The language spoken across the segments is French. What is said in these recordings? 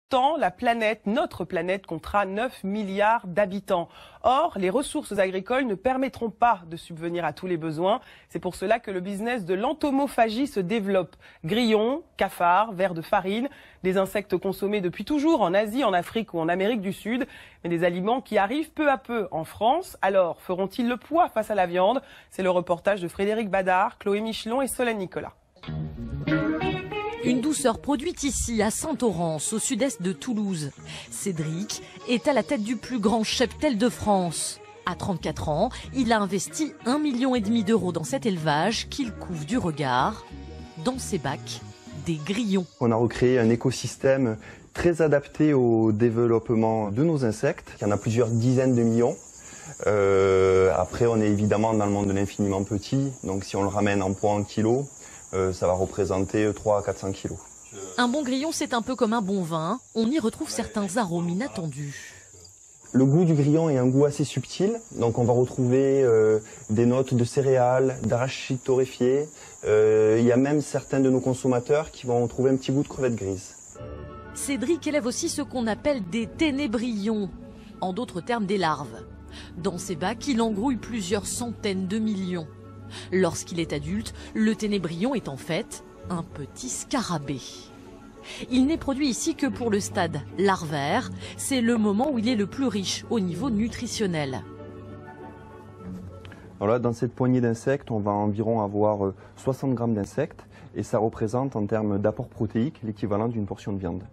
Tant la planète, notre planète, comptera 9 milliards d'habitants. Or, les ressources agricoles ne permettront pas de subvenir à tous les besoins. C'est pour cela que le business de l'entomophagie se développe. Grillons, cafards, vers de farine, des insectes consommés depuis toujours en Asie, en Afrique ou en Amérique du Sud, mais des aliments qui arrivent peu à peu en France. Alors, feront-ils le poids face à la viande? C'est le reportage de Frédéric Badard, Chloé Michelon et Solène Nicolas. Une douceur produite ici, à Saint-Orens, au sud-est de Toulouse. Cédric est à la tête du plus grand cheptel de France. À 34 ans, il a investi 1,5 million d'euros dans cet élevage qu'il couvre du regard. Dans ses bacs, des grillons. On a recréé un écosystème très adapté au développement de nos insectes. Il y en a plusieurs dizaines de millions. Après, on est évidemment dans le monde de l'infiniment petit. Donc si on le ramène en poids en kilos, ça va représenter 300 à 400 kilos. Un bon grillon, c'est un peu comme un bon vin. On y retrouve certains arômes inattendus. Le goût du grillon est un goût assez subtil. Donc on va retrouver des notes de céréales, d'arachide torréfié. Il y a même certains de nos consommateurs qui vont trouver un petit goût de crevettes grises. Cédric élève aussi ce qu'on appelle des ténébrions, en d'autres termes des larves. Dans ses bacs, il engrouille plusieurs centaines de millions. Lorsqu'il est adulte, le ténébrion est en fait un petit scarabée. Il n'est produit ici que pour le stade larvaire. C'est le moment où il est le plus riche au niveau nutritionnel. Voilà, dans cette poignée d'insectes, on va environ avoir 60 grammes d'insectes et ça représente en termes d'apport protéique l'équivalent d'une portion de viande.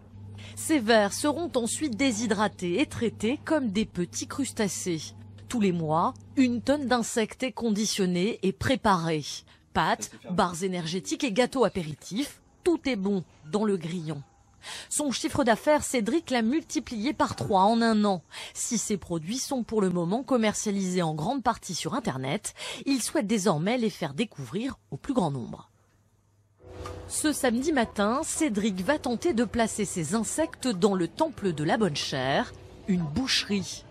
Ces vers seront ensuite déshydratés et traités comme des petits crustacés. Tous les mois, 1 tonne d'insectes est conditionnée et préparée. Pâtes, barres énergétiques et gâteaux apéritifs, tout est bon dans le grillon. Son chiffre d'affaires, Cédric l'a multiplié par 3 en 1 an. Si ces produits sont pour le moment commercialisés en grande partie sur Internet, il souhaite désormais les faire découvrir au plus grand nombre. Ce samedi matin, Cédric va tenter de placer ses insectes dans le temple de la bonne chère, une boucherie.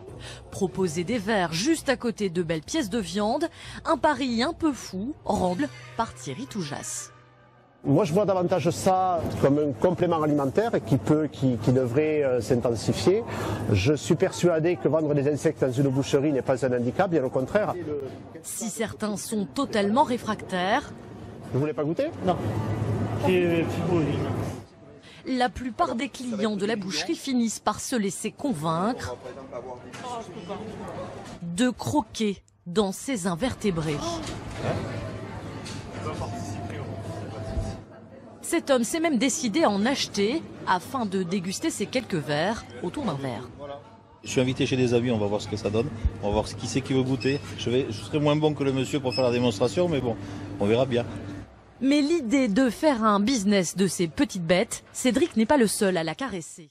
Proposer des vers juste à côté de belles pièces de viande, un pari un peu fou, rendu par Thierry Toujas. Moi je vois davantage ça comme un complément alimentaire qui devrait s'intensifier. Je suis persuadé que vendre des insectes dans une boucherie n'est pas un handicap, bien au contraire. Si certains sont totalement réfractaires... Vous voulez pas goûter? Non. La plupart des clients de la boucherie finissent par se laisser convaincre de croquer dans ces invertébrés. Cet homme s'est même décidé à en acheter afin de déguster ces quelques verres autour d'un verre. Je suis invité chez des amis, on va voir ce que ça donne. On va voir qui c'est qui veut goûter. Je serai moins bon que le monsieur pour faire la démonstration, mais bon, on verra bien. Mais l'idée de faire un business de ces petites bêtes, Cédric n'est pas le seul à la caresser.